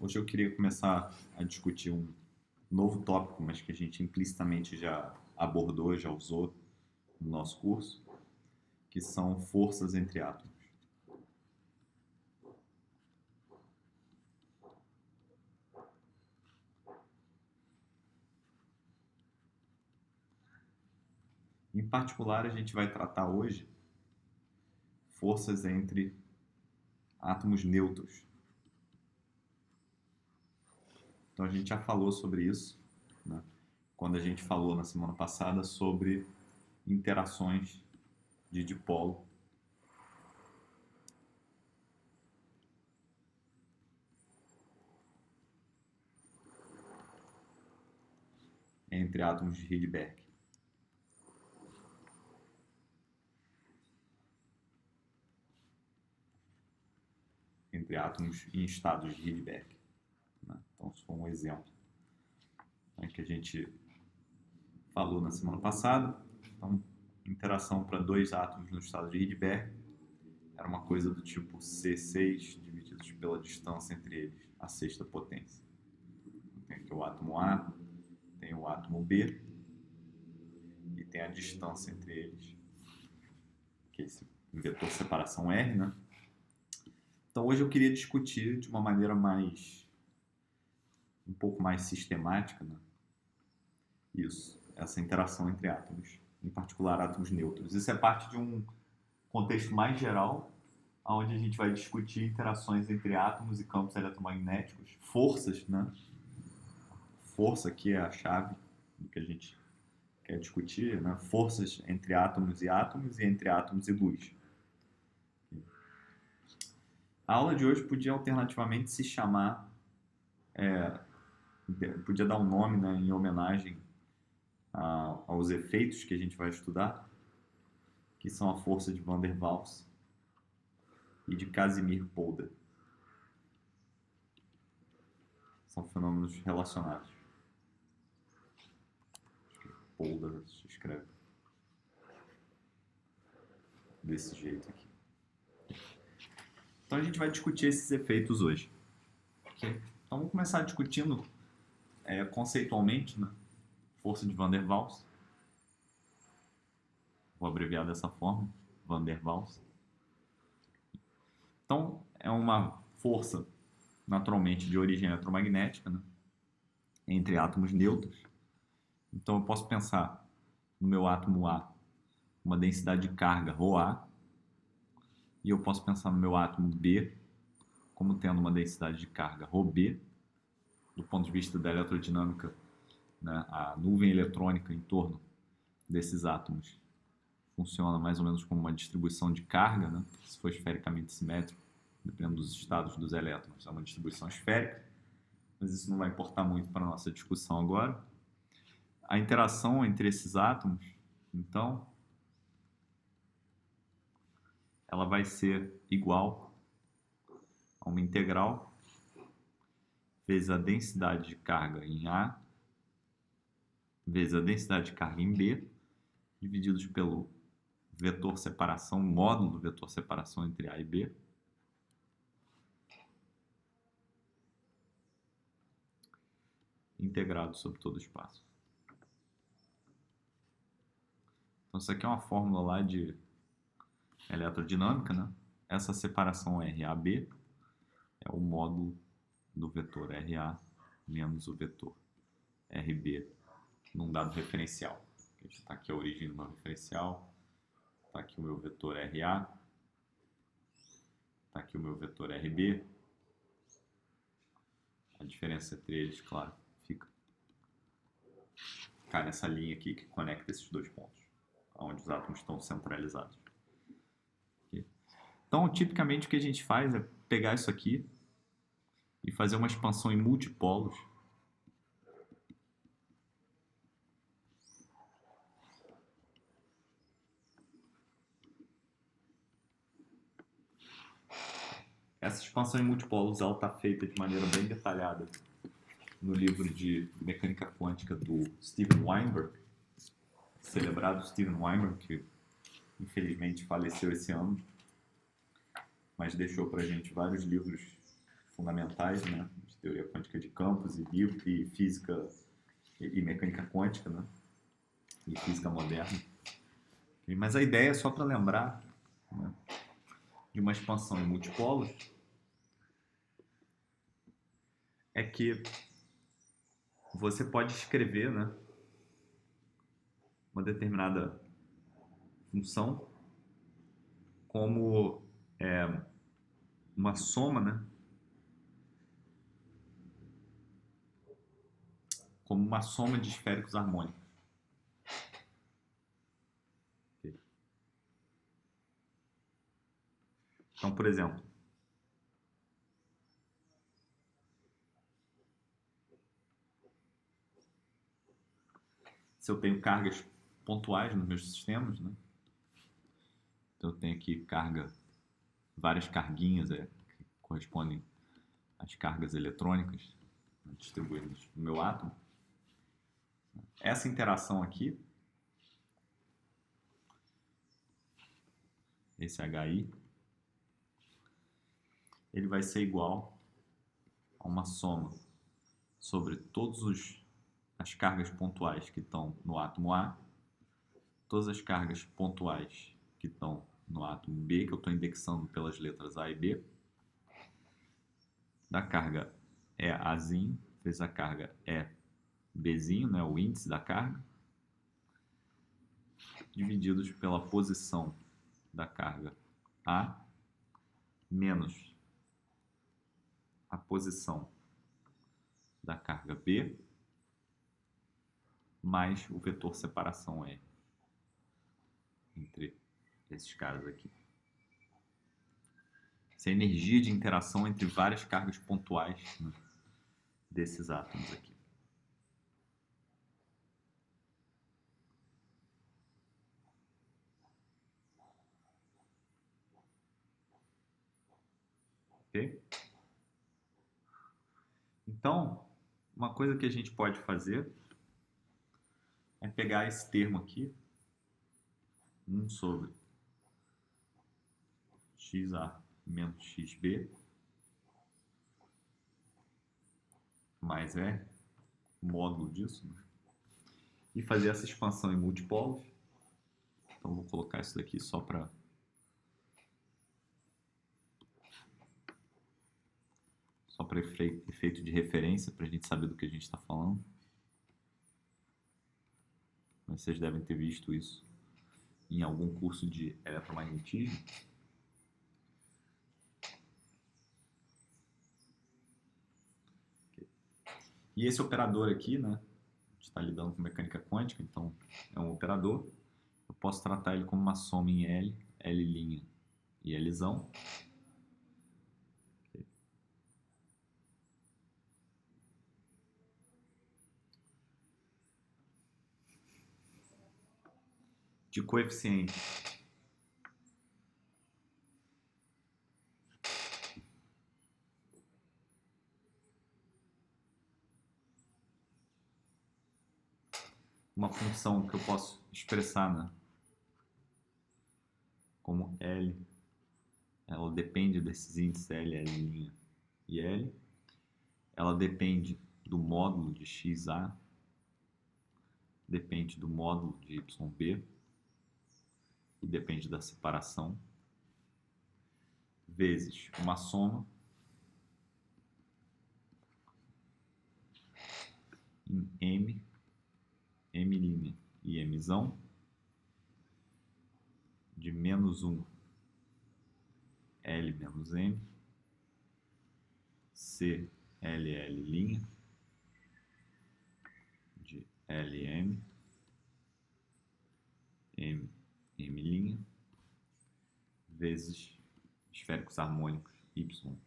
Hoje eu queria começar a discutir um novo tópico, mas que a gente implicitamente já abordou, já usou no nosso curso, que são forças entre átomos. Em particular, a gente vai tratar hoje forças entre átomos neutros. Então a gente já falou sobre isso, né? Quando a gente falou na semana passada sobre interações de dipolo entre átomos de Rydberg. Entre átomos em estados de Rydberg, né? Então, isso foi um exemplo, né, que a gente falou na semana passada. Então, interação para dois átomos no estado de Rydberg era uma coisa do tipo C6 divididos pela distância entre eles, a sexta potência. Tem aqui o átomo A, tem o átomo B e tem a distância entre eles, que é esse vetor separação R, né? Então hoje eu queria discutir de uma maneira um pouco mais sistemática, né? Isso, essa interação entre átomos, em particular átomos neutros. Isso é parte de um contexto mais geral, onde a gente vai discutir interações entre átomos e campos eletromagnéticos, forças, né? Força aqui é a chave do que a gente quer discutir, né? Forças entre átomos e entre átomos e luz. A aula de hoje podia alternativamente se chamar, podia dar um nome, né, em homenagem aos efeitos que a gente vai estudar, que são a força de Van der Waals e de Casimir-Polder. São fenômenos relacionados. Polder se escreve desse jeito aqui. Então a gente vai discutir esses efeitos hoje. Okay? Então vamos começar discutindo conceitualmente, né, força de Van der Waals. Vou abreviar dessa forma, Van der Waals. Então é uma força naturalmente de origem eletromagnética, né, entre átomos neutros. Então eu posso pensar no meu átomo A uma densidade de carga ρA, e eu posso pensar no meu átomo B como tendo uma densidade de carga ρB. Do ponto de vista da eletrodinâmica, né, a nuvem eletrônica em torno desses átomos funciona mais ou menos como uma distribuição de carga, né, se for esfericamente simétrico, dependendo dos estados dos elétrons. É uma distribuição esférica, mas isso não vai importar muito para a nossa discussão agora. A interação entre esses átomos, então, ela vai ser igual a uma integral vezes a densidade de carga em A vezes a densidade de carga em B, divididos pelo vetor separação, módulo do vetor separação entre A e B, integrado sobre todo o espaço. Então, isso aqui é uma fórmula lá de eletrodinâmica, né? Essa separação RAB é o módulo do vetor RA menos o vetor RB num dado referencial. Está aqui a origem do meu referencial, está aqui o meu vetor RA, está aqui o meu vetor RB. A diferença entre eles, claro, cai nessa linha aqui que conecta esses dois pontos, onde os átomos estão centralizados. Okay? Então, tipicamente o que a gente faz é pegar isso aqui e fazer uma expansão em multipolos. Essa expansão em multipolos está feita de maneira bem detalhada no livro de mecânica quântica do Steven Weinberg, celebrado Steven Weinberg, que infelizmente faleceu esse ano, mas deixou para a gente vários livros fundamentais, né, de teoria quântica de campos e física e mecânica quântica, né, e física moderna. Mas a ideia é só para lembrar, né, de uma expansão em multipolos é que você pode escrever, né, uma determinada função como uma soma, né, como uma soma de esféricos harmônicos. Então, por exemplo, se eu tenho cargas pontuais nos meus sistemas, né? Então eu tenho aqui várias carguinhas que correspondem às cargas eletrônicas, né, distribuídas no meu átomo. Essa interação aqui, esse HI, ele vai ser igual a uma soma sobre todas as cargas pontuais que estão no átomo A, todas as cargas pontuais que estão no átomo B, que eu estou indexando pelas letras A e B, da carga E Azinho, vezes a carga E Bzinho, né, o índice da carga, divididos pela posição da carga A menos a posição da carga B mais o vetor separação E entre esses caras aqui. Essa é a energia de interação entre várias cargas pontuais, né, desses átomos aqui. Ok? Então, uma coisa que a gente pode fazer é pegar esse termo aqui, 1 sobre XA menos XB, mais módulo disso, né? E fazer essa expansão em múltipolos. Então, vou colocar isso daqui só para efeito de referência, para a gente saber do que a gente está falando. Mas vocês devem ter visto isso em algum curso de eletromagnetismo. E esse operador aqui, né, a gente está lidando com mecânica quântica, então é um operador. Eu posso tratar ele como uma soma em L, L' e Lzão. De coeficiente uma função que eu posso expressar, né, como L, ela depende desses índices L, L' e L, ela depende do módulo de XA, depende do módulo de YB e depende da separação, vezes uma soma em M, M' e Mzão, de menos 1 L menos M, C LL', de LM, M', vezes esféricos harmônicos Y,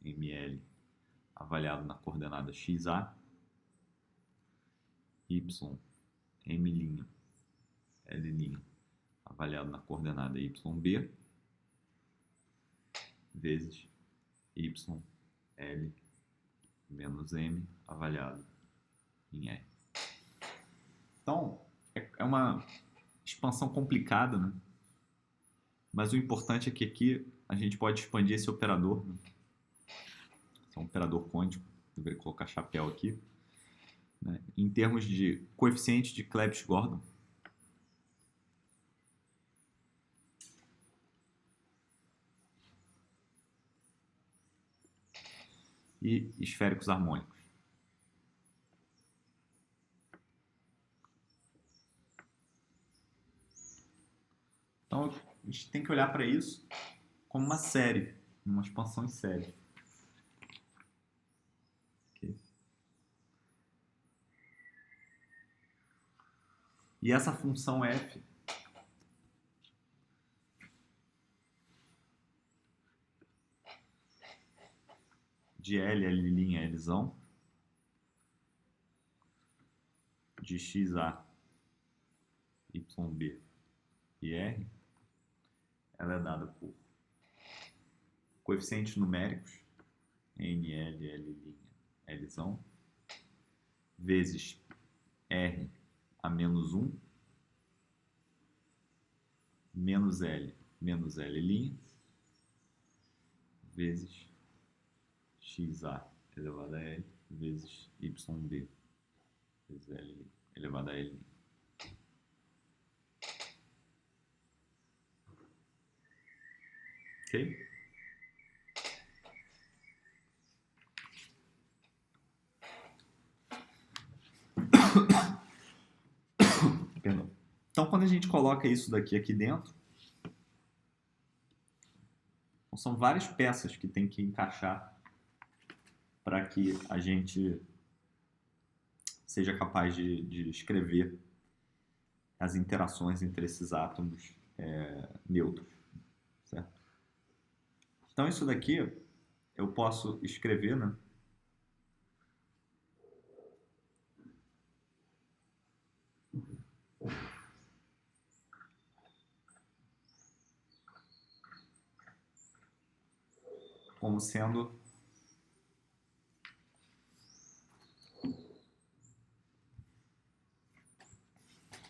ML, avaliado na coordenada XA, Y, M', L', avaliado na coordenada YB, vezes Y, L, menos M, avaliado em R. Então, é uma expansão complicada, né? Mas o importante é que aqui a gente pode expandir esse operador, né? é um operador quântico, deveria colocar chapéu aqui, né? Em termos de coeficiente de Clebsch-Gordon, e esféricos harmônicos. Então, a gente tem que olhar para isso como uma série, uma expansão em série. Okay. E essa função f de L, L', Lzão, de XA, YB e R, ela é dada por coeficientes numéricos, N, L, L', Lzão, vezes R a menos 1, menos L, menos L', vezes XA elevado a L, vezes YB, vezes L elevado a L. Ok? Perdão. Então, quando a gente coloca isso daqui aqui dentro, são várias peças que tem que encaixar para que a gente seja capaz de escrever as interações entre esses átomos neutros, certo? Então, isso daqui eu posso escrever, né? Como sendo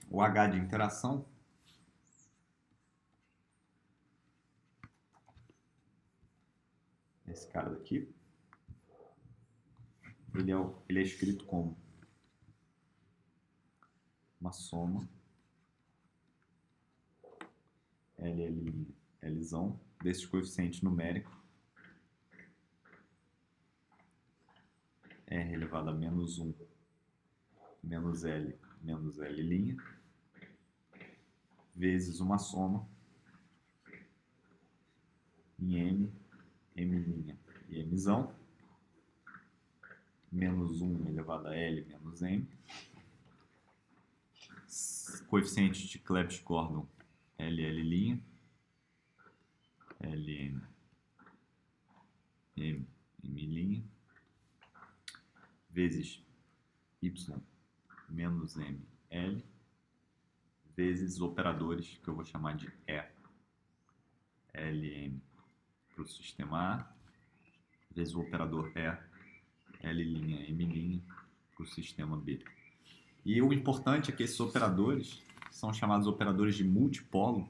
o H de interação esse cara daqui, ele é escrito como uma soma L, Lzão desses coeficientes numéricos R elevado a menos 1 menos L menos L', vezes uma soma em M, M' e Mzão, menos 1 elevado a L menos M, coeficiente de Clebsch-Gordon L', Lm, M', vezes Y menos M, L, vezes operadores que eu vou chamar de E, Lm para o sistema A, vezes o operador E, L', M' para o sistema B. E o importante é que esses operadores são chamados operadores de multipolo.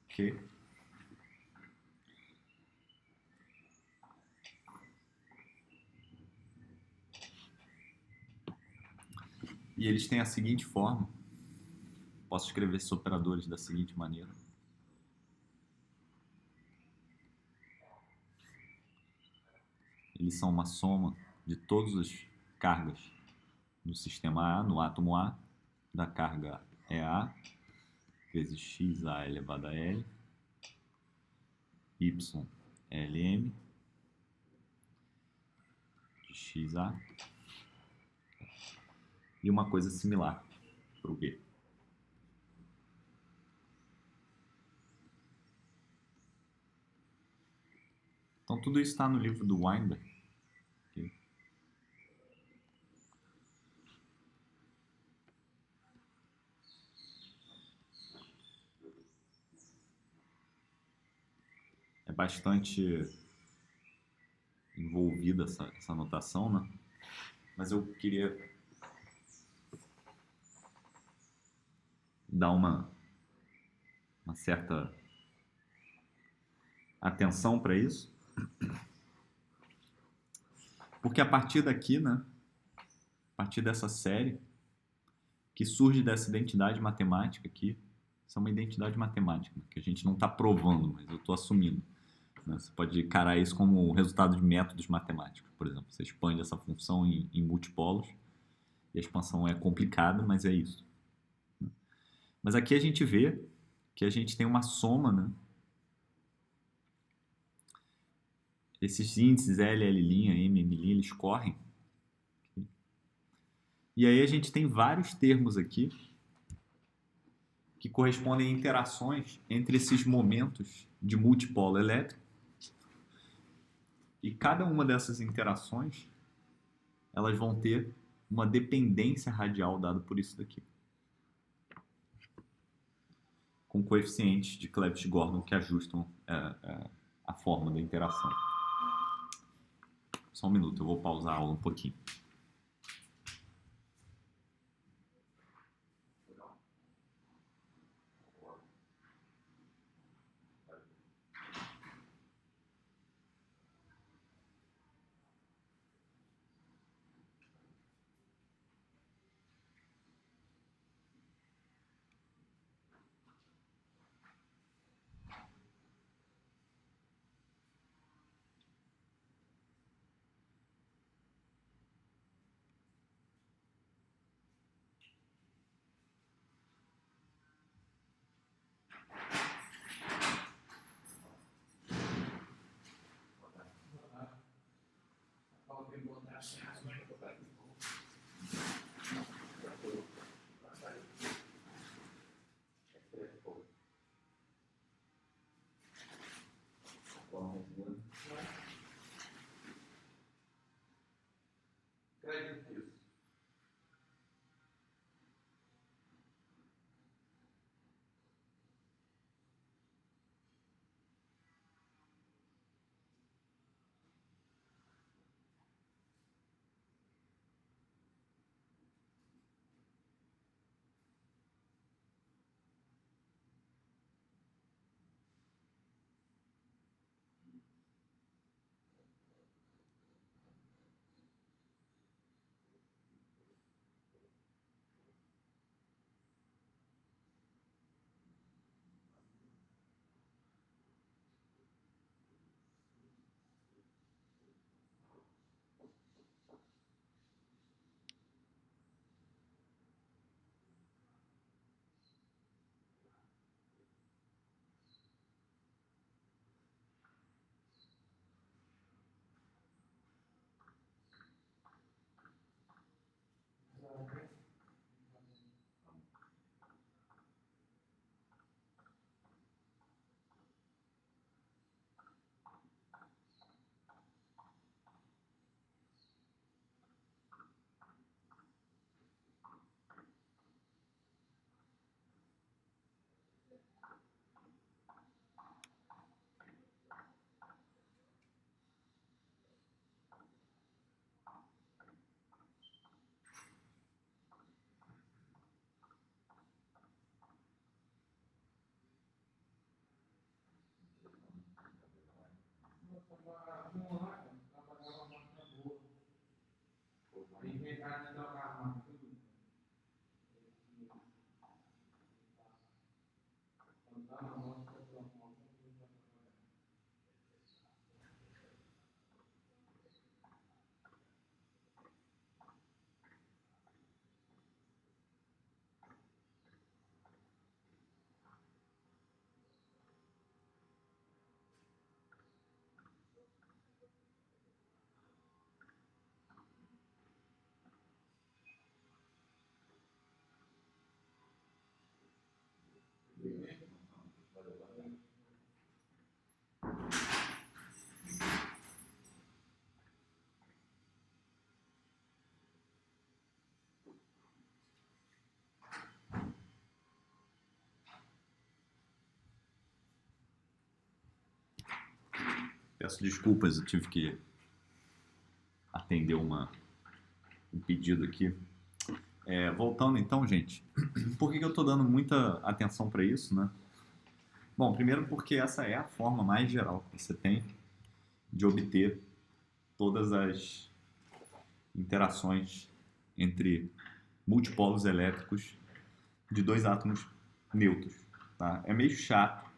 Ok? E eles têm a seguinte forma. Posso escrever esses operadores da seguinte maneira. Eles são uma soma de todas as cargas no sistema A, no átomo A, da carga EA, vezes XA elevado a L, Y Lm, de XA, e uma coisa similar para o B. Então, tudo isso está no livro do Weinberg. Okay? É bastante envolvida essa notação, né? Mas eu queria dar uma certa atenção para isso, porque a partir daqui, né, a partir dessa série, que surge dessa identidade matemática aqui, isso é uma identidade matemática, né, que a gente não está provando, mas eu estou assumindo. Né? Você pode encarar isso como o resultado de métodos matemáticos, por exemplo. Você expande essa função em multipolos, e a expansão é complicada, mas é isso. Mas aqui a gente vê que a gente tem uma soma, né? Esses índices L, L', M, M', eles correm. E aí a gente tem vários termos aqui que correspondem a interações entre esses momentos de multipolo elétrico. E cada uma dessas interações, elas vão ter uma dependência radial dada por isso daqui, com coeficientes de Clebsch-Gordon que ajustam a forma da interação. Só um minuto, eu vou pausar a aula um pouquinho. Peço desculpas, eu tive que atender um pedido aqui. Voltando então, gente, por que eu estou dando muita atenção para isso, né? Bom, primeiro porque essa é a forma mais geral que você tem de obter todas as interações entre multipolos elétricos de dois átomos neutros. Tá? É meio chato,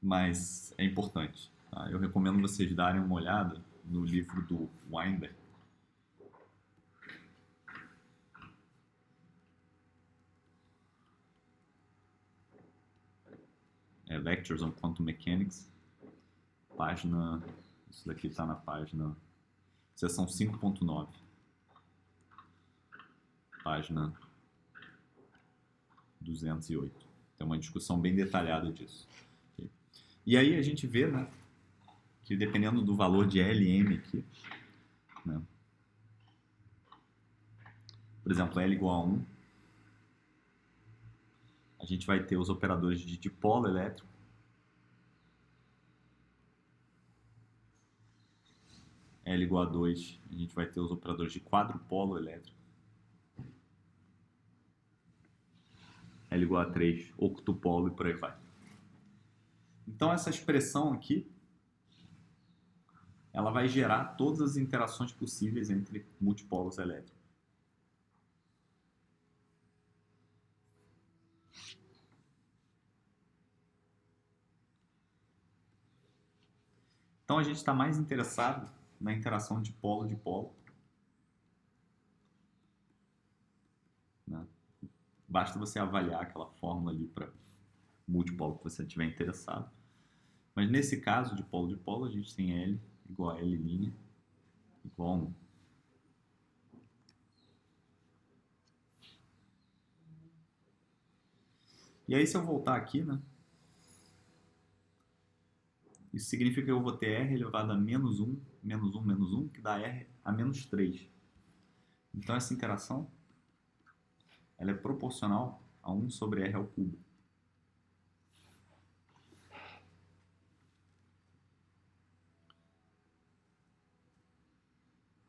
mas é importante. Tá? Eu recomendo vocês darem uma olhada no livro do Weinberg. Lectures on Quantum Mechanics. Página... Isso daqui está na página... Seção 5.9. Página 208. Tem uma discussão bem detalhada disso. Okay? E aí a gente vê, né, que dependendo do valor de L e M aqui, né, por exemplo, L igual a 1, a gente vai ter os operadores de dipolo elétrico, L igual a 2, a gente vai ter os operadores de quadrupolo elétrico, L igual a 3, octupolo e por aí vai. Então essa expressão aqui, ela vai gerar todas as interações possíveis entre multipolos elétricos. Então a gente está mais interessado na interação de polo, né? Basta você avaliar aquela fórmula ali para multipolo que você estiver interessado. Mas nesse caso de polo, a gente tem L igual a L' igual a 1. E aí se eu voltar aqui, né? Isso significa que eu vou ter R elevado a menos 1, menos 1, menos 1, que dá R a menos 3. Então essa interação ela é proporcional a 1 sobre R ao cubo.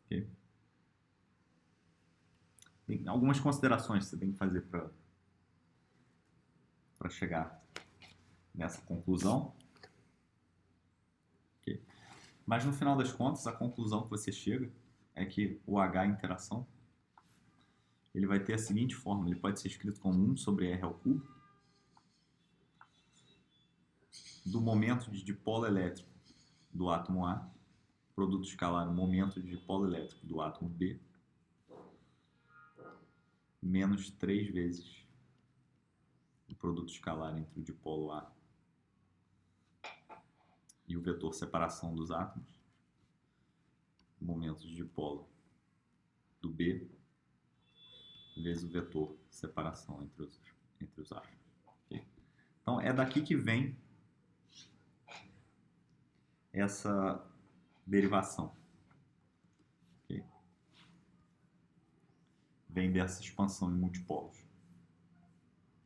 Okay? Tem algumas considerações que você tem que fazer para chegar nessa conclusão. Okay? Mas no final das contas, a conclusão que você chega é que o H interação ele vai ter a seguinte forma, ele pode ser escrito como 1 sobre R ao cubo do momento de dipolo elétrico do átomo A, produto escalar, o momento de dipolo elétrico do átomo B, menos 3 vezes o produto escalar entre o dipolo A e o vetor separação dos átomos, momento de dipolo do B, vezes o vetor separação entre os átomos. Okay? Então é daqui que vem essa derivação. Okay? Vem dessa expansão em multipolos,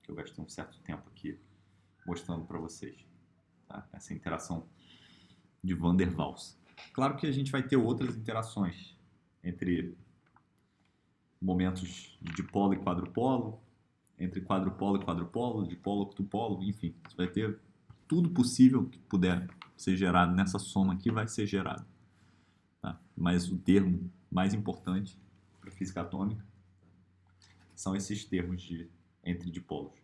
que eu gastei um certo tempo aqui mostrando para vocês. Tá? Essa interação de Van der Waals. Claro que a gente vai ter outras interações entre momentos de dipolo e quadrupolo, entre quadrupolo e quadrupolo, dipolo, octupolo, enfim. Você vai ter tudo possível que puder ser gerado nessa soma aqui vai ser gerado. Tá? Mas o termo mais importante para a física atômica são esses termos entre dipolos.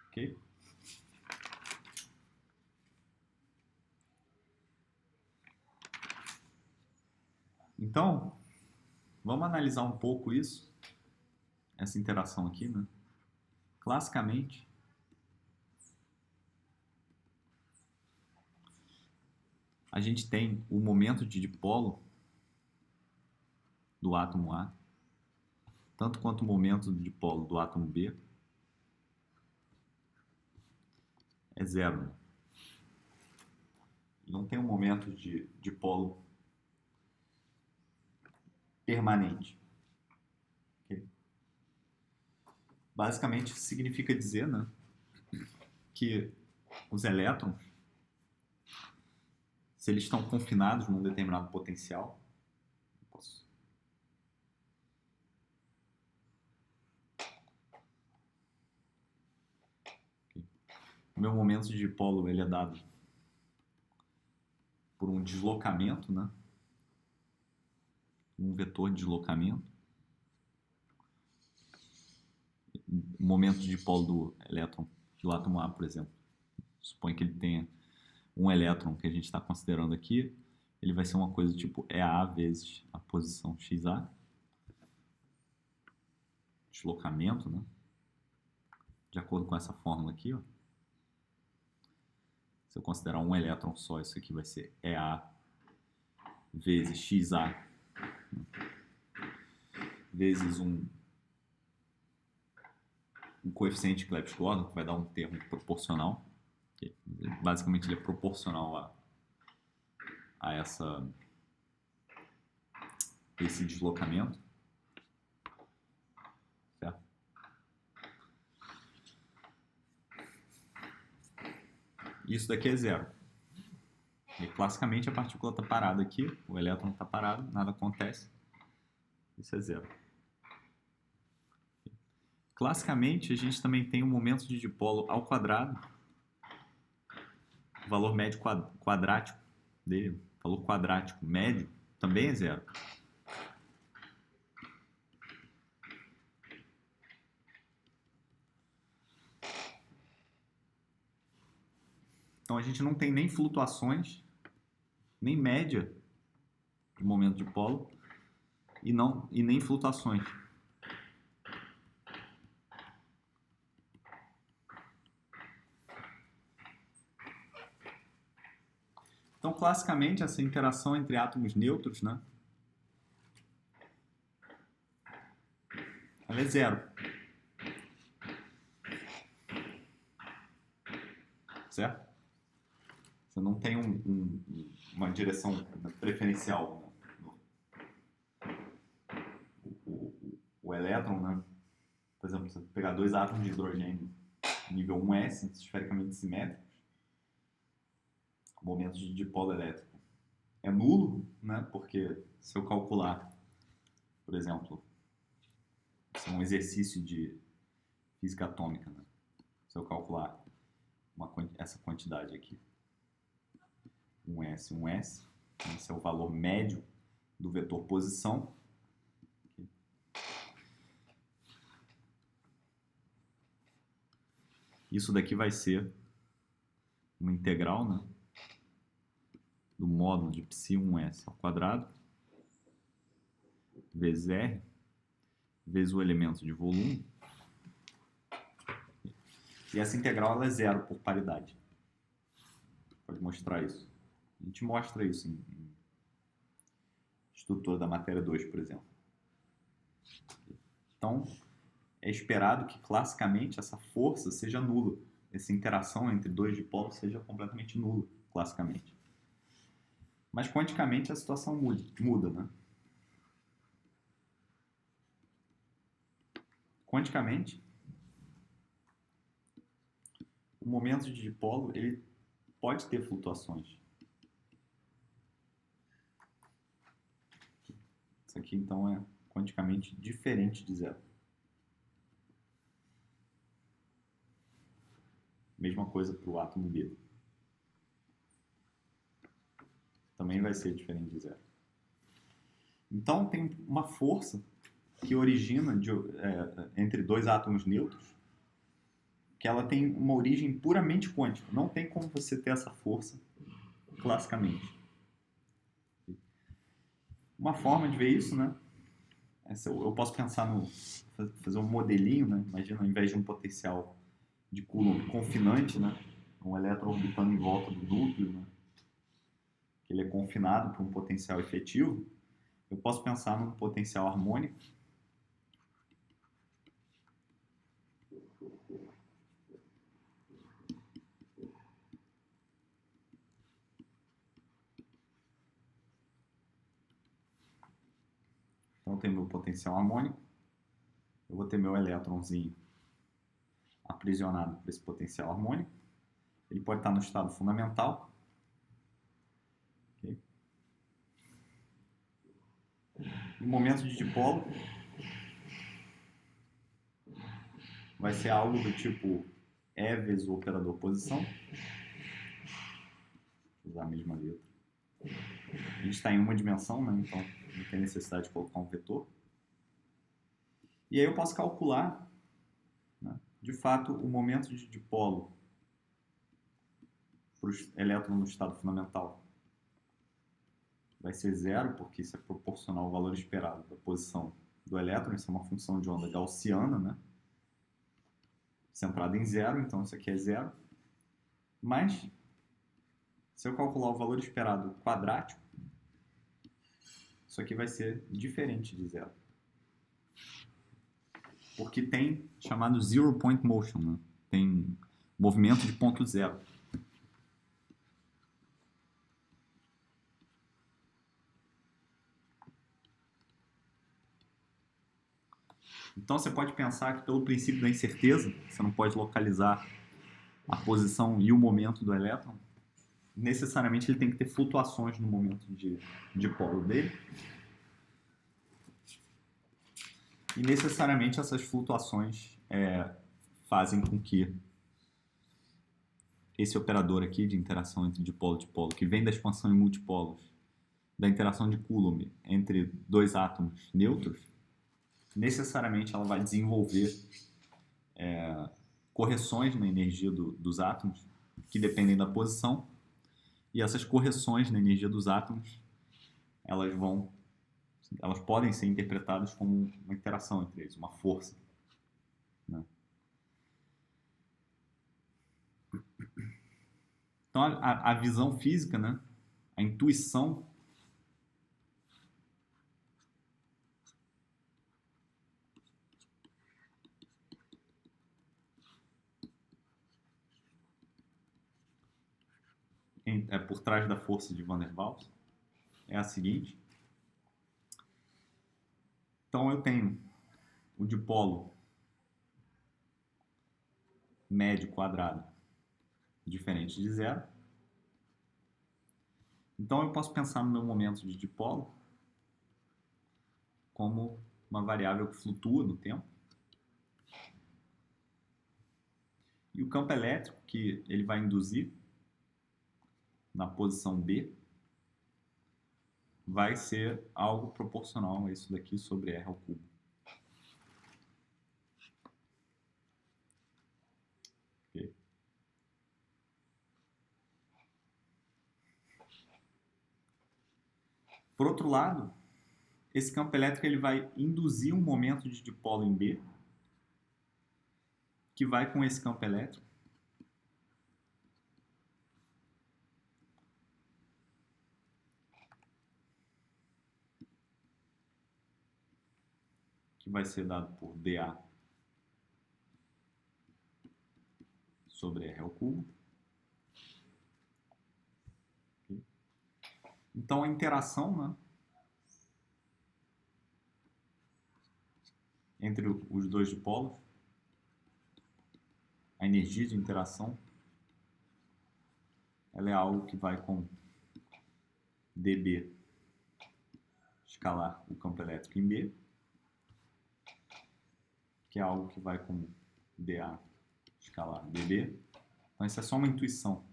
Ok? Então, vamos analisar um pouco isso, essa interação aqui, né? Classicamente, a gente tem o momento de dipolo do átomo A, tanto quanto o momento de dipolo do átomo B, é zero. Né? Não tem um momento de dipolo permanente. Okay? Basicamente, significa dizer, né, que os elétrons, se eles estão confinados num determinado potencial, posso... O meu momento de dipolo ele é dado por um deslocamento, né? Um vetor de deslocamento. O momento de dipolo do elétron do átomo A, por exemplo. Supõe que ele tenha um elétron que a gente está considerando aqui, ele vai ser uma coisa tipo EA vezes a posição XA. Deslocamento, né? De acordo com essa fórmula aqui, ó. Se eu considerar um elétron só, isso aqui vai ser EA vezes XA vezes um coeficiente de Clebsch-Gordon, que vai dar um termo proporcional. Basicamente, ele é proporcional a esse deslocamento. Certo? Isso daqui é zero. E, classicamente, a partícula está parada aqui, o elétron está parado, nada acontece. Isso é zero. Classicamente, a gente também tem um momento de dipolo ao quadrado, o valor médio quadrático dele, o valor quadrático médio, também é zero. Então, a gente não tem nem flutuações, nem média do momento de dipolo, e nem flutuações. Então, classicamente, essa interação entre átomos neutros, né, ela é zero. Certo? Você não tem uma direção preferencial. O elétron, né, por exemplo, se você pegar dois átomos de hidrogênio nível 1s, esfericamente simétricos, o momento de dipolo elétrico é nulo, né, porque se eu calcular, por exemplo, isso é um exercício de física atômica, né, se eu calcular essa quantidade aqui, 1s, 1s, esse é o valor médio do vetor posição. Isso daqui vai ser uma integral, né, do módulo de ψ1s ao quadrado vezes r vezes o elemento de volume. E essa integral ela é zero por paridade. Pode mostrar isso. A gente mostra isso em estrutura da matéria 2, por exemplo. Então, é esperado que classicamente essa força seja nula. Essa interação entre dois dipolos seja completamente nula, classicamente. Mas quanticamente a situação muda, né? Quanticamente, o momento de dipolo ele pode ter flutuações. Isso aqui então é quanticamente diferente de zero. Mesma coisa para o átomo B. Também vai ser diferente de zero. Então tem uma força que origina entre dois átomos neutros, que ela tem uma origem puramente quântica. Não tem como você ter essa força classicamente. Uma forma de ver isso, né? Eu posso pensar fazer um modelinho, né? Imagina, ao invés de um potencial de Coulomb confinante, né? Um elétron orbitando em volta do núcleo, né? Ele é confinado por um potencial efetivo. Eu posso pensar num potencial harmônico Então, eu tenho meu potencial harmônico, eu vou ter meu elétronzinho aprisionado por esse potencial harmônico. Ele pode estar no estado fundamental, o momento de dipolo vai ser algo do tipo E vezes o operador posição. Vou usar a mesma letra. A gente está em uma dimensão, né? Então não tem necessidade de colocar um vetor. E aí eu posso calcular, né, de fato, o momento de dipolo para os elétrons no estado fundamental. Vai ser zero, porque isso é proporcional ao valor esperado da posição do elétron. Isso é uma função de onda gaussiana, né? Centrada em zero, então isso aqui é zero. Mas, se eu calcular o valor esperado quadrático, isso aqui vai ser diferente de zero. Porque tem chamado zero point motion, né? Tem movimento de ponto zero. Então você pode pensar que pelo princípio da incerteza, você não pode localizar a posição e o momento do elétron, necessariamente ele tem que ter flutuações no momento de dipolo dele. E necessariamente essas flutuações fazem com que esse operador aqui de interação entre dipolo e dipolo, que vem da expansão em multipolos, da interação de Coulomb entre dois átomos neutros, necessariamente ela vai desenvolver correções na energia dos átomos que dependem da posição, e essas correções na energia dos átomos elas podem ser interpretadas como uma interação entre eles, uma força, né? Então a visão física, né, a intuição por trás da força de Van der Waals é a seguinte. Então eu tenho o dipolo médio quadrado diferente de zero. Então eu posso pensar no meu momento de dipolo como uma variável que flutua no tempo. E o campo elétrico que ele vai induzir na posição B vai ser algo proporcional a isso daqui sobre R ao cubo. Okay. Por outro lado, esse campo elétrico ele vai induzir um momento de dipolo em B, que vai com esse campo elétrico que vai ser dado por dA sobre R ao cubo. Okay. Então a interação, né, entre os dois dipolos, a energia de interação, ela é algo que vai com dB escalar o campo elétrico em B, que é algo que vai com dA escalar dB. Então isso é só uma intuição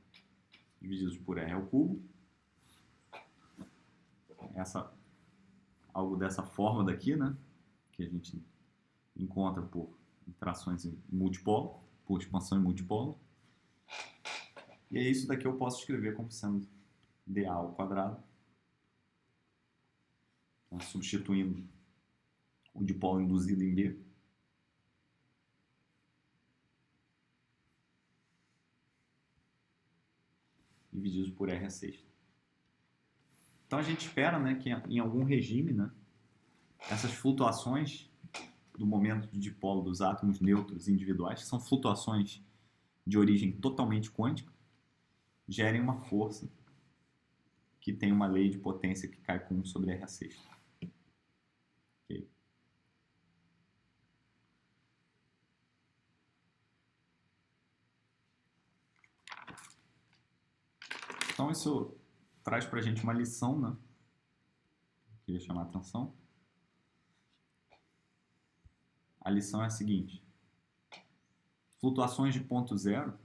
dividido por R ao cubo. Algo dessa forma daqui, né, que a gente encontra por interações em multipolo, por expansão em multipolo. E é isso daqui eu posso escrever como sendo dA ao quadrado, então, substituindo o dipolo induzido em B. Divididos por R a sexta. Então a gente espera, né, que em algum regime, né, essas flutuações do momento de dipolo dos átomos neutros individuais, que são flutuações de origem totalmente quântica, gerem uma força que tem uma lei de potência que cai com 1 sobre R a sexta. Okay. Então isso traz para a gente uma lição, né? Queria chamar a atenção. a lição é a seguinte. Flutuações de ponto zero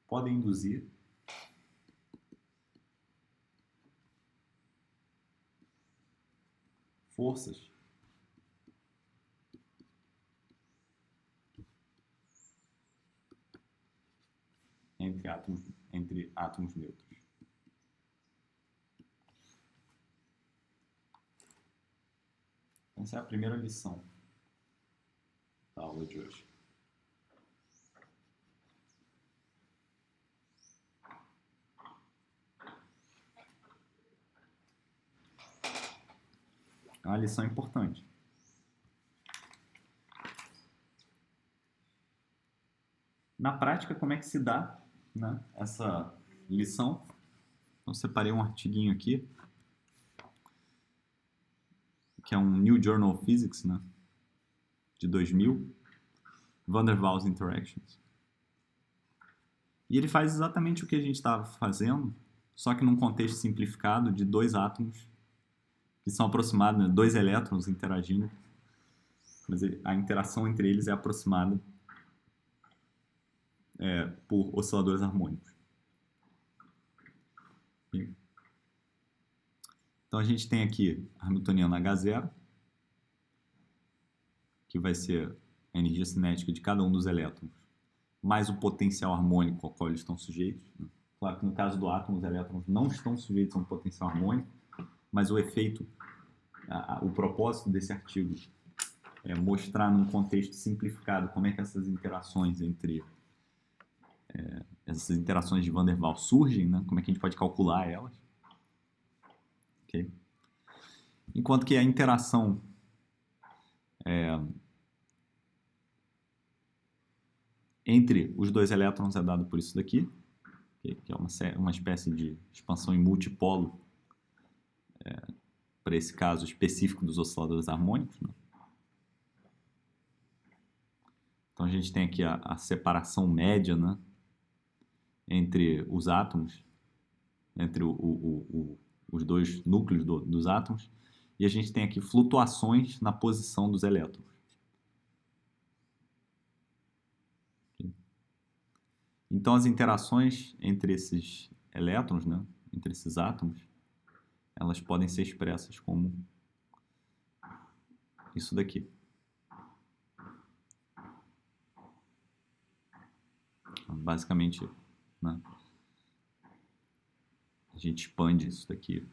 podem induzir forças entre átomos neutros. Essa é a primeira lição da aula de hoje. É uma lição importante. Na prática, como é que se dá, né, essa lição? Então, separei um artiguinho aqui, que é um New Journal of Physics, né, de 2000, Van der Waals Interactions. E ele faz exatamente o que a gente estava fazendo, só que num contexto simplificado de dois átomos que são aproximados, né, dois elétrons interagindo, mas a interação entre eles é aproximada por osciladores harmônicos. Então a gente tem aqui a hamiltoniana H0, que vai ser a energia cinética de cada um dos elétrons, mais o potencial harmônico ao qual eles estão sujeitos. Claro que no caso do átomo, os elétrons não estão sujeitos a um potencial harmônico, mas o efeito, o propósito desse artigo é mostrar num contexto simplificado como é que essas interações essas interações de Van der Waals surgem, né? Como é que a gente pode calcular elas. Okay? Enquanto que a interação entre os dois elétrons é dada por isso daqui, que é uma espécie de expansão em multipolo, para esse caso específico dos osciladores harmônicos. Né? Então a gente tem aqui a separação média, né, entre os átomos, entre os dois núcleos dos átomos, e a gente tem aqui flutuações na posição dos elétrons. Então as interações entre esses elétrons, né, entre esses átomos, elas podem ser expressas como isso daqui. Basicamente, né, a gente expande isso daqui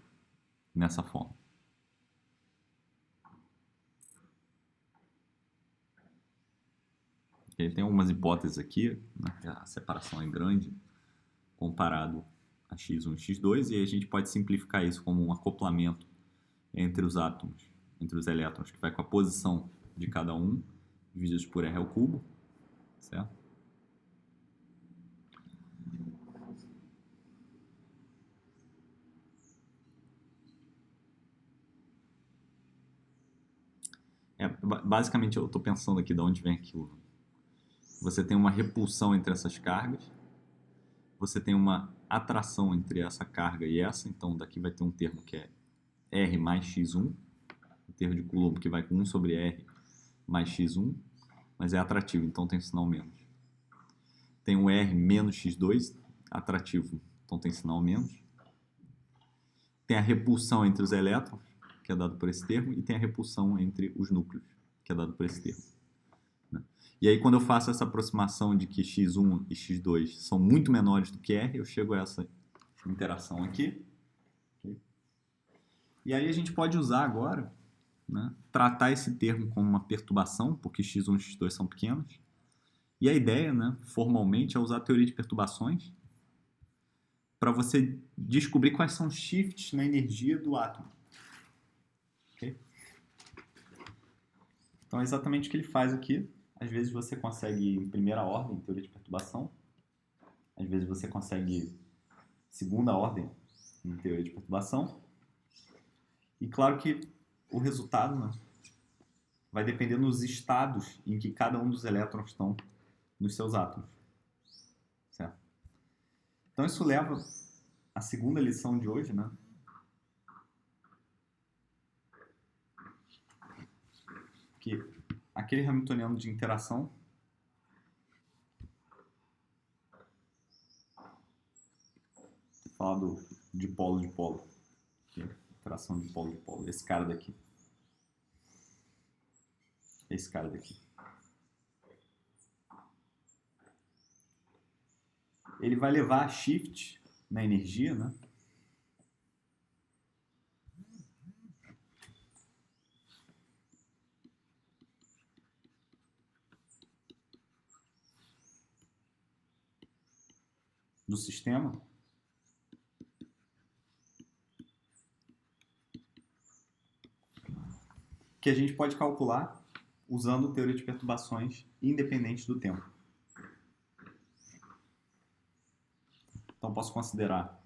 nessa forma. Tem algumas hipóteses aqui, né, que a separação é grande comparado a x1 e x2, e aí a gente pode simplificar isso como um acoplamento entre os átomos, entre os elétrons, que vai com a posição de cada um, divididos por r ao cubo, certo? Basicamente, eu estou pensando aqui de onde vem aquilo. Você tem uma repulsão entre essas cargas, você tem uma atração entre essa carga e essa, então daqui vai ter um termo que é R mais X1, o termo de Coulomb que vai com 1 sobre R mais X1, mas é atrativo, então tem sinal menos. Tem o R menos X2, atrativo, então tem sinal menos. Tem a repulsão entre os elétrons, que é dado por esse termo, e tem a repulsão entre os núcleos, que é dado por esse termo. E aí, quando eu faço essa aproximação de que x1 e x2 são muito menores do que R, eu chego a essa interação aqui. Okay? E aí a gente pode usar agora, né, tratar esse termo como uma perturbação, porque x1 e x2 são pequenos. E a ideia, né, formalmente, é usar a teoria de perturbações para você descobrir quais são os shifts na energia do átomo. Okay? Então é exatamente o que ele faz aqui. Às vezes você consegue em primeira ordem, teoria de perturbação. Às vezes você consegue segunda ordem em teoria de perturbação. E claro que o resultado, né, vai depender nos estados em que cada um dos elétrons estão nos seus átomos. Certo? Então isso leva à segunda lição de hoje, né? Que aquele hamiltoniano de interação falado de polo, aqui, interação de polo, esse cara daqui, ele vai levar a shift na energia, né? Do sistema, que a gente pode calcular usando teoria de perturbações independentes do tempo. Então, posso considerar,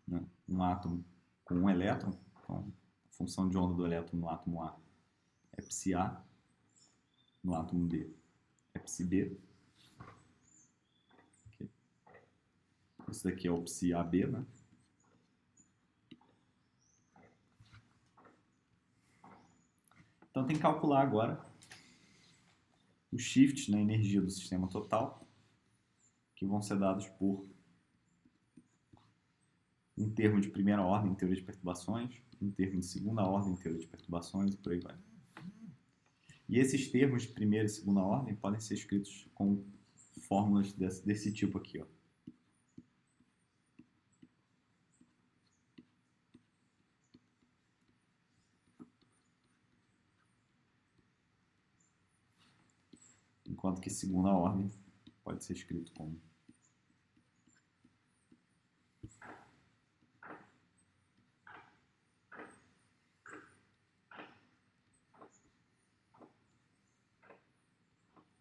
né, um átomo com um elétron. Então, a função de onda do elétron no átomo A é psi-A, no átomo B é psi-B. Okay. Isso daqui é o psi-AB, né? Então, tem que calcular agora o shift na energia do sistema total, que vão ser dados por um termo de primeira ordem em teoria de perturbações, um termo de segunda ordem em teoria de perturbações e por aí vai. E esses termos de primeira e segunda ordem podem ser escritos com fórmulas desse tipo aqui, ó. Enquanto que segunda ordem pode ser escrito como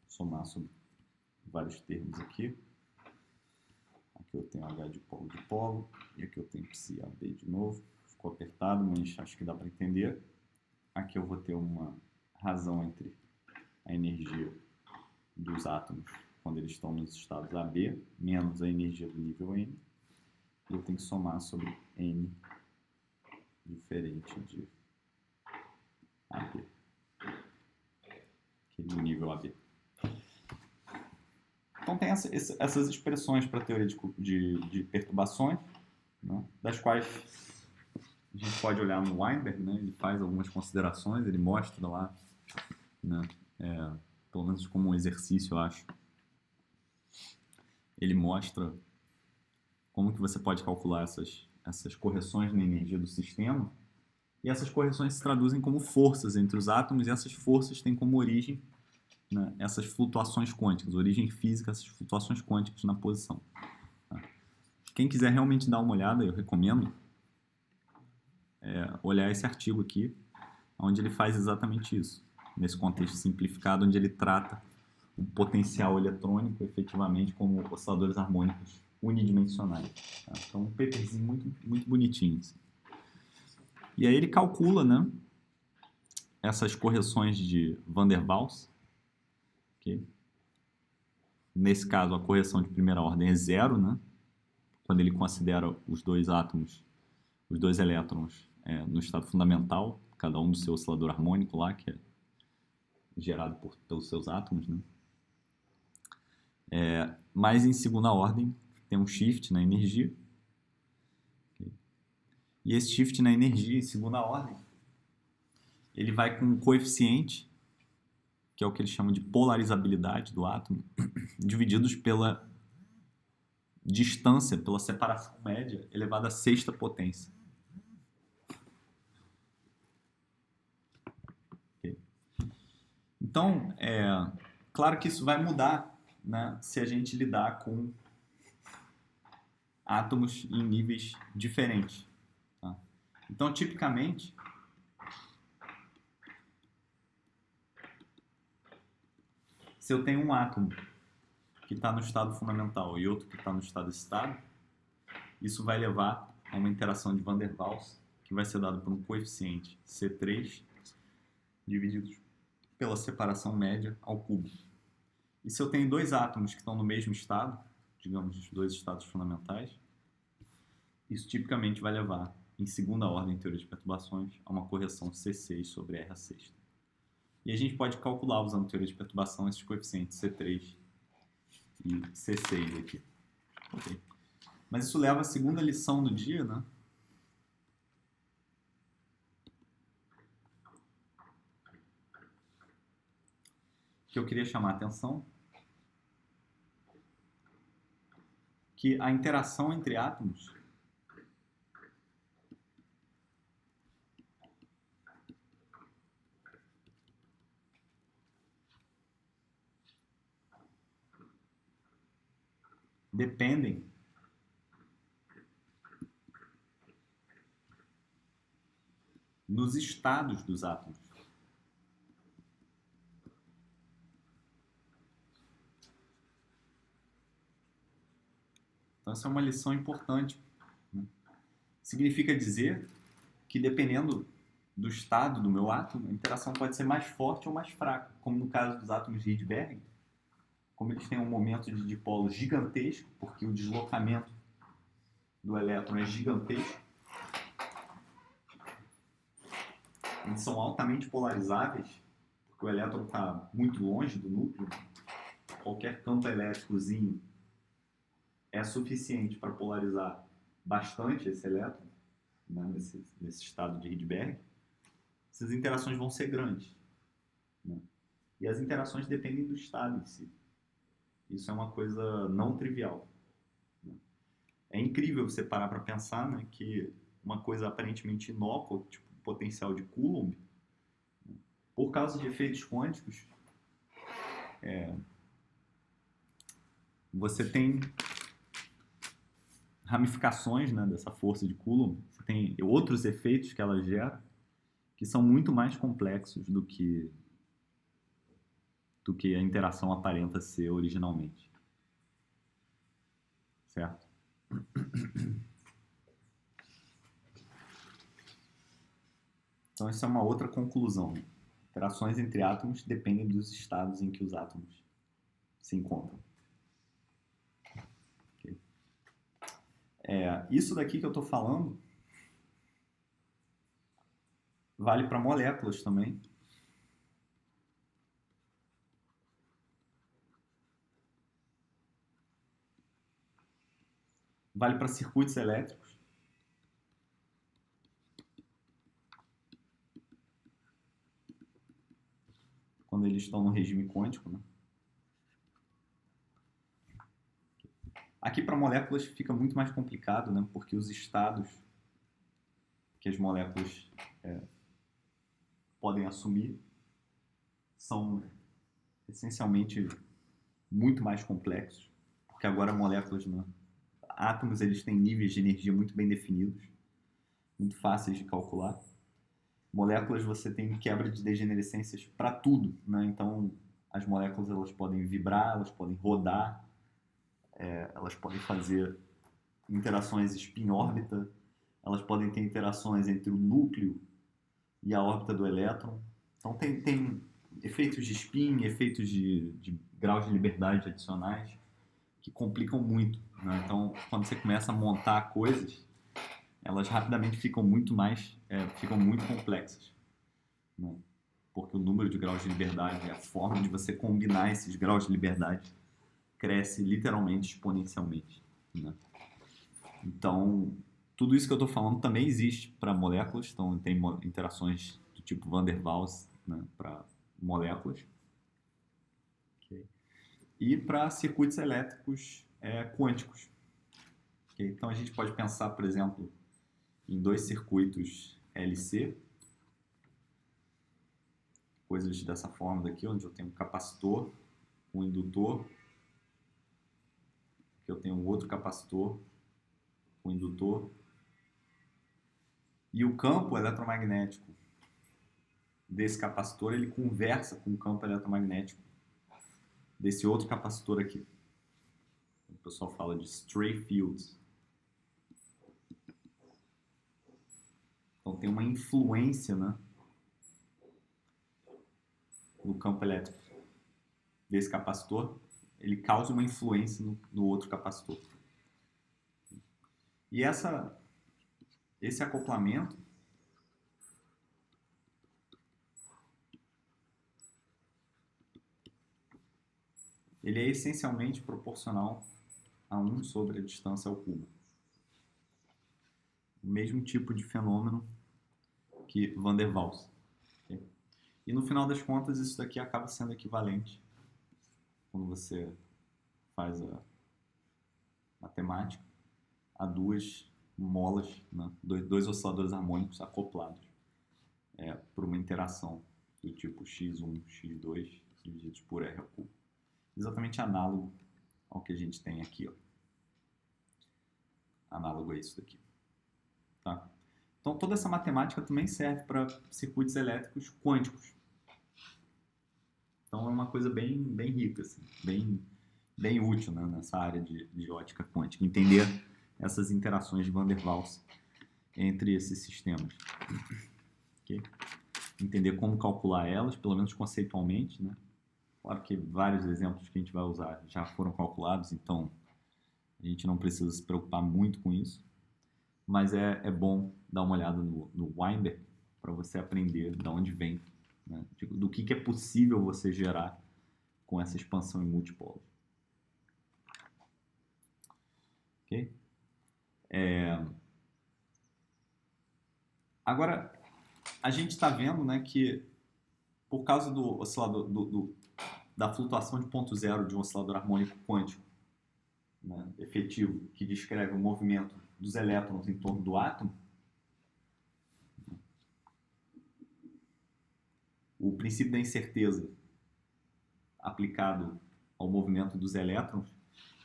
somar sobre vários termos aqui. Aqui eu tenho H de polo, e aqui eu tenho psi-AB de novo. Ficou apertado, mas acho que dá para entender. Aqui eu vou ter uma razão entre a energia dos átomos quando eles estão nos estados AB, menos a energia do nível N. E eu tenho que somar sobre N diferente de AB, que é do nível AB. Então tem essas expressões para a teoria de perturbações, né, das quais a gente pode olhar no Weinberg, né, ele faz algumas considerações, ele mostra lá, né, pelo menos como um exercício, eu acho, ele mostra como que você pode calcular essas correções na energia do sistema, e essas correções se traduzem como forças entre os átomos, e essas forças têm como origem, né, essas flutuações quânticas, origem física, essas flutuações quânticas na posição. Tá? Quem quiser realmente dar uma olhada, eu recomendo olhar esse artigo aqui, onde ele faz exatamente isso, nesse contexto simplificado, onde ele trata o potencial eletrônico efetivamente como osciladores harmônicos unidimensionais. Tá? Então, um paperzinho muito, muito bonitinho. Assim. E aí ele calcula, né, essas correções de Van der Waals. Okay? Nesse caso, a correção de primeira ordem é zero, né? Quando ele considera os dois átomos, os dois elétrons no estado fundamental, cada um do seu oscilador harmônico lá, que é gerado pelos seus átomos, né? Mas em segunda ordem tem um shift na energia. Okay? E esse shift na energia em segunda ordem, ele vai com um coeficiente, que é o que eles chamam de polarizabilidade do átomo, divididos pela distância, pela separação média elevada à sexta potência. Okay. Então, claro que isso vai mudar, né, se a gente lidar com átomos em níveis diferentes. Tá? Então, tipicamente, se eu tenho um átomo que está no estado fundamental e outro que está no estado excitado, isso vai levar a uma interação de Van der Waals, que vai ser dado por um coeficiente C3 divididos pela separação média ao cubo. E se eu tenho dois átomos que estão no mesmo estado, digamos, dois estados fundamentais, isso tipicamente vai levar, em segunda ordem em teoria de perturbações, a uma correção C6 sobre R a sexta. E a gente pode calcular, usando teoria de perturbação, esses coeficientes C3 e C6 aqui. Okay. Mas isso leva à segunda lição do dia, né? Que eu queria chamar a atenção, que a interação entre átomos dependem nos estados dos átomos. Então, essa é uma lição importante. Significa dizer que, dependendo do estado do meu átomo, a interação pode ser mais forte ou mais fraca, como no caso dos átomos de Rydberg, como eles têm um momento de dipolo gigantesco, porque o deslocamento do elétron é gigantesco, eles são altamente polarizáveis, porque o elétron está muito longe do núcleo, qualquer campo elétricozinho é suficiente para polarizar bastante esse elétron, né, nesse estado de Rydberg. Essas interações vão ser grandes, né? E as interações dependem do estado em si. Isso é uma coisa não trivial, né? É incrível você parar para pensar, né, que uma coisa aparentemente inócua, tipo o potencial de Coulomb, né, por causa de efeitos quânticos, você tem ramificações, né, dessa força de Coulomb, você tem outros efeitos que ela gera que são muito mais complexos do que a interação aparenta ser originalmente. Certo? Então, essa é uma outra conclusão. Interações entre átomos dependem dos estados em que os átomos se encontram. Okay. Isso daqui que eu estou falando vale para moléculas também. Vale para circuitos elétricos. Quando eles estão no regime quântico, né? Aqui para moléculas fica muito mais complicado, né? Porque os estados que as moléculas podem assumir são essencialmente muito mais complexos, porque agora moléculas, né? Átomos, eles têm níveis de energia muito bem definidos, muito fáceis de calcular. Moléculas, você tem quebra de degenerescências para tudo, né? Então, as moléculas, elas podem vibrar, elas podem rodar, elas podem fazer interações spin-órbita, elas podem ter interações entre o núcleo e a órbita do elétron. Então, tem efeitos de spin, efeitos de graus de liberdade adicionais que complicam muito, né? Então, quando você começa a montar coisas, elas rapidamente ficam muito complexas, né? Porque o número de graus de liberdade, a forma de você combinar esses graus de liberdade cresce literalmente exponencialmente, né? Então, tudo isso que eu estou falando também existe para moléculas, então tem interações do tipo Van der Waals, né, para moléculas. Okay. E para circuitos elétricos quânticos. Okay. Então a gente pode pensar, por exemplo, em dois circuitos LC, coisas dessa forma daqui, onde eu tenho um capacitor, um indutor, que eu tenho um outro capacitor, um indutor, e o campo eletromagnético desse capacitor, ele conversa com o campo eletromagnético desse outro capacitor aqui. O pessoal fala de stray fields. Então tem uma influência, né? do campo elétrico desse capacitor, ele causa uma influência no outro capacitor. E esse acoplamento ele é essencialmente proporcional a 1 sobre a distância ao cubo. O mesmo tipo de fenômeno que Van der Waals. Okay? E no final das contas, isso daqui acaba sendo equivalente, quando você faz a matemática, a 2 molas, né? dois osciladores harmônicos acoplados por uma interação do tipo x1, x2 divididos por r ao cubo. Exatamente análogo ao que a gente tem aqui. Ó. Análogo a isso daqui. Tá? Então, toda essa matemática também serve para circuitos elétricos quânticos. Então, é uma coisa bem rica, assim, bem útil, né, nessa área de ótica quântica. Entender essas interações de Van der Waals entre esses sistemas. Okay? Entender como calcular elas, pelo menos conceitualmente, né? Claro que vários exemplos que a gente vai usar já foram calculados, então a gente não precisa se preocupar muito com isso. Mas é bom dar uma olhada no Weinberg para você aprender de onde vem, né? Do que é possível você gerar com essa expansão em multipolos. Ok? Agora, a gente está vendo, né, que por causa do oscilador, da flutuação de ponto zero de um oscilador harmônico quântico, né, efetivo, que descreve o movimento dos elétrons em torno do átomo, o princípio da incerteza aplicado ao movimento dos elétrons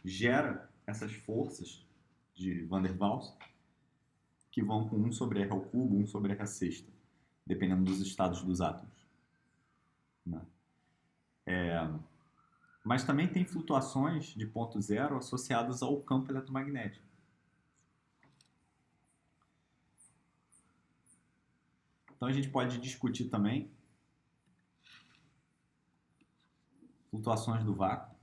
gera essas forças de Van der Waals que vão com 1 sobre r ao cubo, 1 sobre r à sexta, dependendo dos estados dos átomos. Né? Mas também tem flutuações de ponto zero associadas ao campo eletromagnético. Então a gente pode discutir também flutuações do vácuo.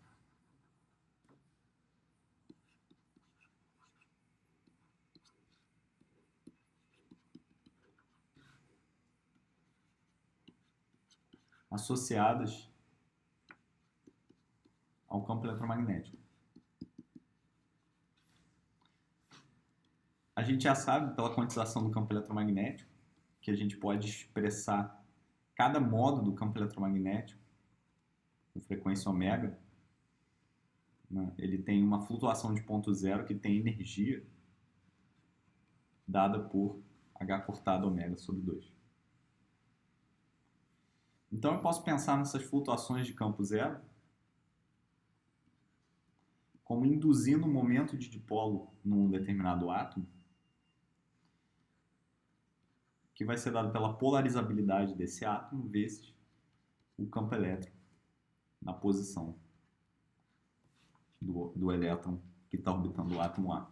Associadas ao campo eletromagnético. A gente já sabe, pela quantização do campo eletromagnético, que a gente pode expressar cada modo do campo eletromagnético com frequência ômega. Né? Ele tem uma flutuação de ponto zero que tem energia dada por h cortado ômega sobre 2. Então eu posso pensar nessas flutuações de campo zero como induzindo um momento de dipolo num determinado átomo que vai ser dado pela polarizabilidade desse átomo vezes o campo elétrico na posição do elétron que está orbitando o átomo A.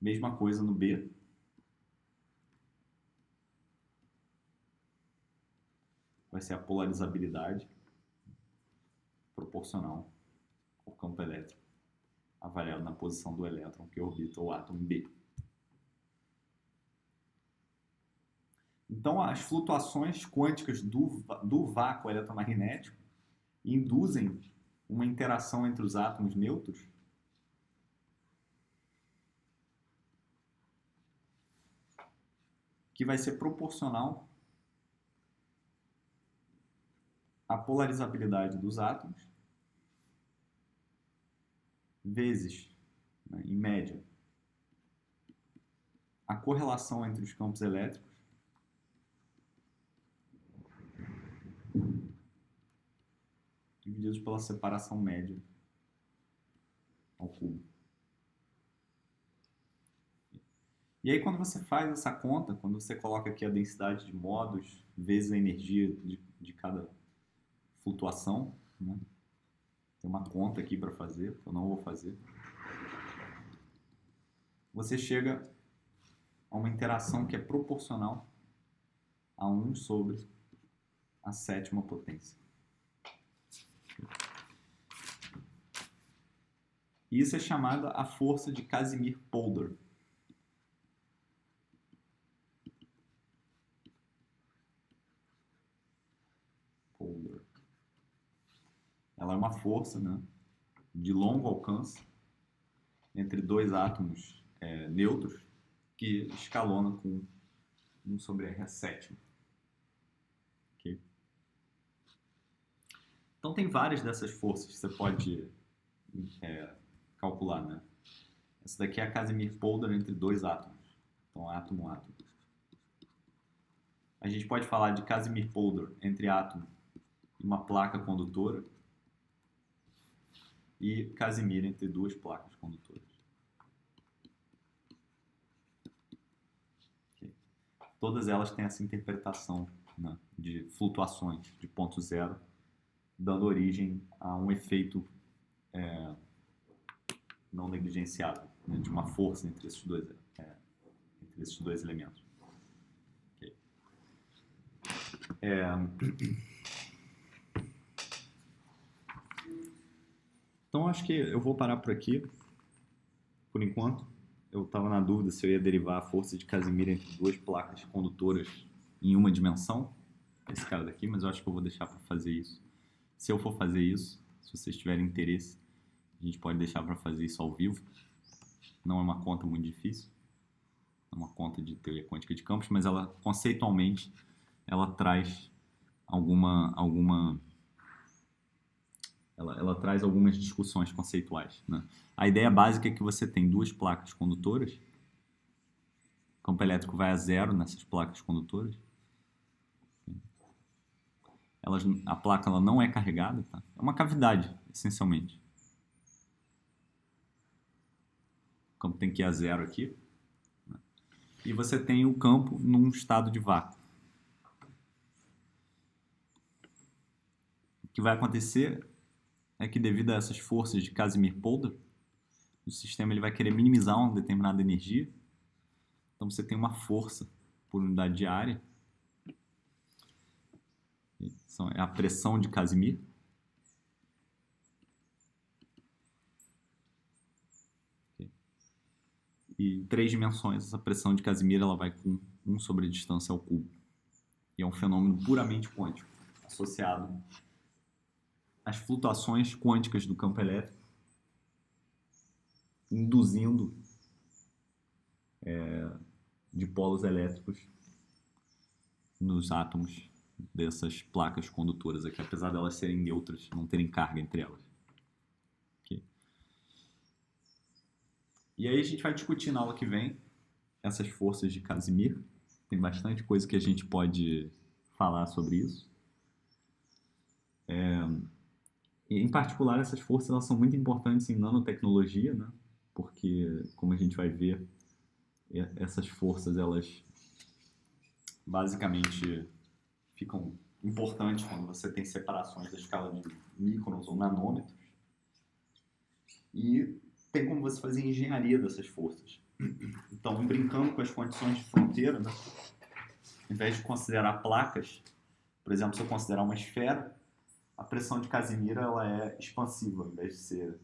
Mesma coisa no B. Vai ser a polarizabilidade proporcional ao campo elétrico avaliado na posição do elétron que orbita o átomo B. Então, as flutuações quânticas do vácuo eletromagnético induzem uma interação entre os átomos neutros que vai ser proporcional à polarizabilidade dos átomos vezes, né, em média, a correlação entre os campos elétricos divididos pela separação média ao cubo. E aí, quando você faz essa conta, quando você coloca aqui a densidade de modos vezes a energia de cada flutuação, né? Tem uma conta aqui para fazer, que eu não vou fazer. Você chega a uma interação que é proporcional a 1 sobre a sétima potência. E isso é chamada a força de Casimir-Polder. Ela é uma força, né, de longo alcance entre dois átomos neutros que escalona com 1 sobre R7. Okay? Então tem várias dessas forças que você pode calcular, né? Essa daqui é a Casimir-Polder entre dois átomos. Então, átomo, átomo. A gente pode falar de Casimir-Polder entre átomo e uma placa condutora e Casimir entre duas placas condutoras. Okay. Todas elas têm essa interpretação, né, de flutuações de ponto zero, dando origem a um efeito não negligenciável, né, de uma força entre esses dois elementos. Okay. Então, acho que eu vou parar por aqui, por enquanto. Eu estava na dúvida se eu ia derivar a força de Casimir entre duas placas condutoras em uma dimensão, esse cara daqui, mas eu acho que eu vou deixar para fazer isso. Se eu for fazer isso, se vocês tiverem interesse, a gente pode deixar para fazer isso ao vivo. Não é uma conta muito difícil, é uma conta de teoria quântica de campos, mas ela, conceitualmente, ela traz ela traz algumas discussões conceituais, né? A ideia básica é que você tem duas placas condutoras, o campo elétrico vai a zero nessas placas condutoras, a placa ela não é carregada, tá? É uma cavidade, essencialmente. O campo tem que ir a zero aqui, né? E você tem o campo num estado de vácuo. O que vai acontecer é que, devido a essas forças de Casimir-Polder, o sistema ele vai querer minimizar uma determinada energia. Então você tem uma força por unidade de área. É a pressão de Casimir. E em 3 dimensões, essa pressão de Casimir ela vai com 1 sobre a distância ao cubo. E é um fenômeno puramente quântico, associado às flutuações quânticas do campo elétrico, induzindo dipolos elétricos nos átomos dessas placas condutoras aqui, apesar de elas serem neutras, não terem carga entre elas. Okay. E aí a gente vai discutir na aula que vem essas forças de Casimir. Tem bastante coisa que a gente pode falar sobre isso. E, em particular, essas forças elas são muito importantes em nanotecnologia, né? Porque, como a gente vai ver, essas forças elas basicamente ficam importantes quando você tem separações da escala de microns ou nanômetros. E tem como você fazer engenharia dessas forças. Então, brincando com as condições de fronteira, né? Ao invés de considerar placas, por exemplo, se eu considerar uma esfera, a pressão de Casimir ela é expansiva, ao invés de ser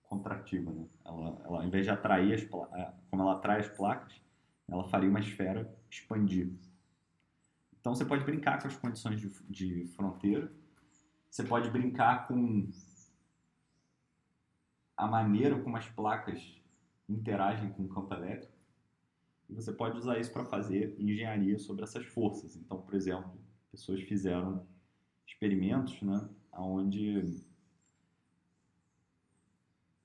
contrativa, né? Ela, ao invés de atrair como ela atrai as placas, ela faria uma esfera expandir. Então você pode brincar com as condições de fronteira, você pode brincar com a maneira como as placas interagem com o campo elétrico, e você pode usar isso para fazer engenharia sobre essas forças. Então, por exemplo, pessoas fizeram experimentos, né, onde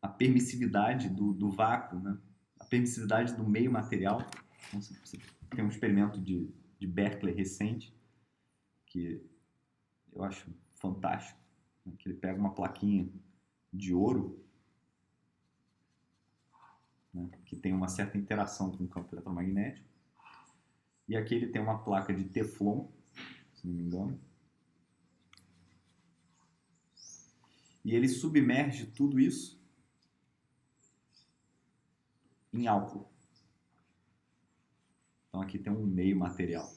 a permissividade do vácuo, né, a permissividade do meio material. Então, você tem um experimento de Berkeley recente, que eu acho fantástico, né, que ele pega uma plaquinha de ouro, né, que tem uma certa interação com o campo eletromagnético, e aqui ele tem uma placa de Teflon, se não me engano, e ele submerge tudo isso em álcool. Então aqui tem um meio material.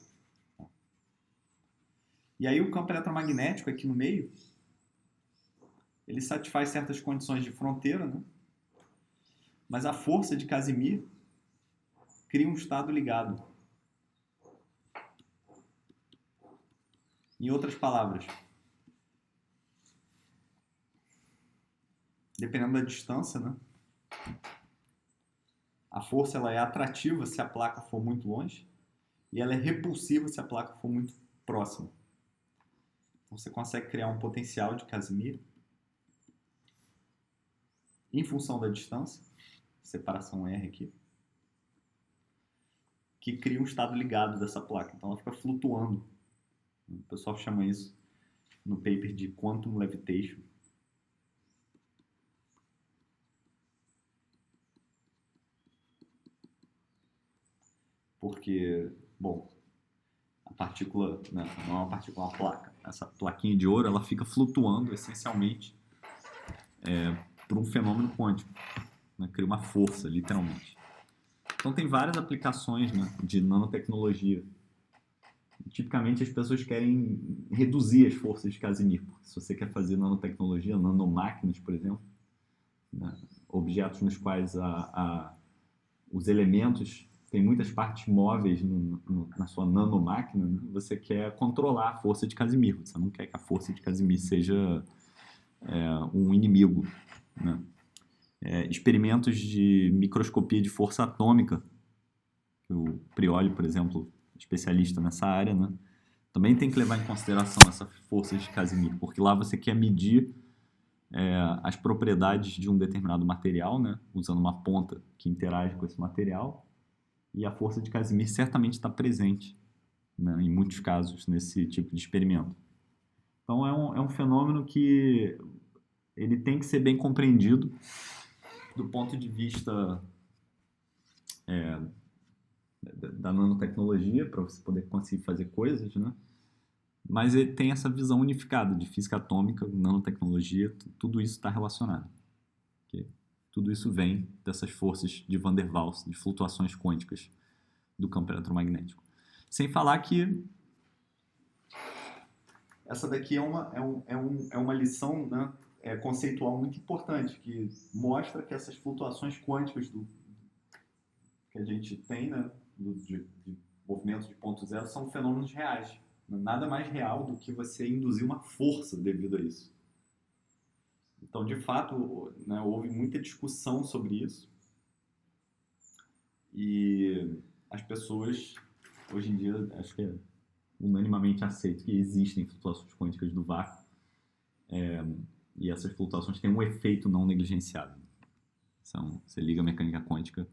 E aí o campo eletromagnético aqui no meio, ele satisfaz certas condições de fronteira, né? Mas a força de Casimir cria um estado ligado. Em outras palavras, dependendo da distância, né? A força ela é atrativa se a placa for muito longe e ela é repulsiva se a placa for muito próxima. Então você consegue criar um potencial de Casimir em função da distância, separação R aqui, que cria um estado ligado dessa placa. Então ela fica flutuando. O pessoal chama isso no paper de Quantum Levitation. Porque, bom, a partícula, né, não é uma partícula, é uma placa. Essa plaquinha de ouro, ela fica flutuando essencialmente por um fenômeno quântico. Né, cria uma força, literalmente. Então tem várias aplicações, né, de nanotecnologia. Tipicamente as pessoas querem reduzir as forças de Casimir. Se você quer fazer nanotecnologia, nanomáquinas, por exemplo, né, objetos nos quais os elementos têm muitas partes móveis na sua nanomáquina, né, você quer controlar a força de Casimir. Você não quer que a força de Casimir seja um inimigo. Né? Experimentos de microscopia de força atômica, que o Prioli, por exemplo, especialista nessa área, né? Também tem que levar em consideração essa força de Casimir, porque lá você quer medir as propriedades de um determinado material, né? Usando uma ponta que interage com esse material, e a força de Casimir certamente está presente, né? Em muitos casos nesse tipo de experimento. Então é um fenômeno que ele tem que ser bem compreendido do ponto de vista da nanotecnologia, para você poder conseguir fazer coisas, né? Mas ele tem essa visão unificada de física atômica, nanotecnologia, tudo isso está relacionado. Okay? Tudo isso vem dessas forças de Van der Waals, de flutuações quânticas do campo eletromagnético. Sem falar que essa daqui é uma lição, né, conceitual muito importante, que mostra que essas flutuações quânticas que a gente tem, né, de movimentos de ponto zero, são fenômenos reais. Nada mais real do que você induzir uma força devido a isso. Então, de fato, né, houve muita discussão sobre isso. E as pessoas, hoje em dia, acho que é unanimamente aceito que existem flutuações quânticas do vácuo. E essas flutuações têm um efeito não negligenciável. Então, você liga a mecânica quântica,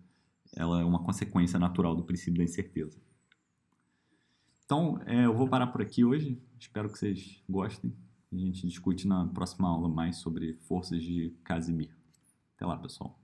ela é uma consequência natural do princípio da incerteza. Então, eu vou parar por aqui hoje. Espero que vocês gostem. A gente discute na próxima aula mais sobre forças de Casimir. Até lá, pessoal.